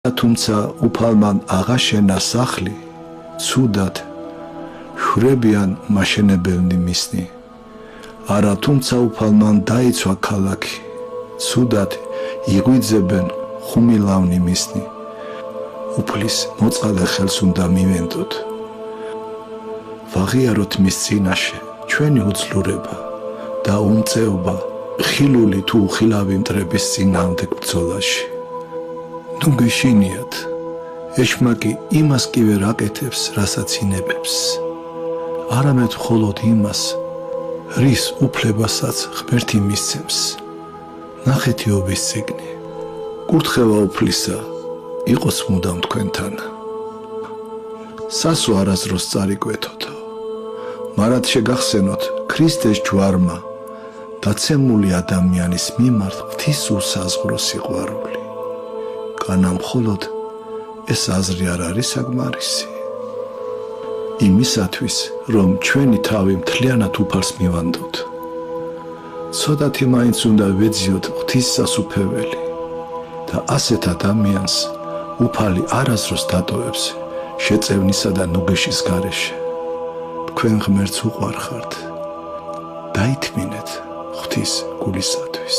თუმცა უფალმან აღაშენა სახლი, ცუდად ხრებიან მაშენებელნი მისნი. არა თუმცა უფალმან დაიცვა ქალაქი, ცუდად იღვიძებენ ხუმილავნი მისნი. უფლის მოწყალე ხელს უნდა მივენდოთ. ვაღიაროთ მის წინაშე ჩვენი უძლურება და უმწეობა ხილული თუ უხილავი მტრების წინააღმდეგ ბრძოლაში. ნუ გეშინიათ, ეშმაკი იმას კი ვერ აკეთებს, რასაც ინებებს, არამედ მხოლოდ იმას, რის უფლებასაც ღმერთი მისცემს. ნახეთ იობის წიგნი. კურთხევა უფლისა იყოს მუდამ თქვენთან. სასო არასდროს წარიკვეთოთო, მარად შეგახსენოთ ქრისტეს ჯვარმა დაცემული ადამიანის მიმართ ღვთის უსაზღვრო სიყვარული. კანა მხოლოდ ეს აზრი არ არის საკმარისი. იმისათვის, რომ ჩვენი თავი მთლიანად უფალს მივანდოთ, ცოტათი მაინც უნდა ვეძიოთ ღვთის სასუფეველი და ასეთ ადამიანს უფალი არასდროს დატოვებს შეწევნისა და ნუგეშის გარეშე. თქვენ ღმერთს უყვარხართ, დაითმინეთ ღვთის გულისათვის.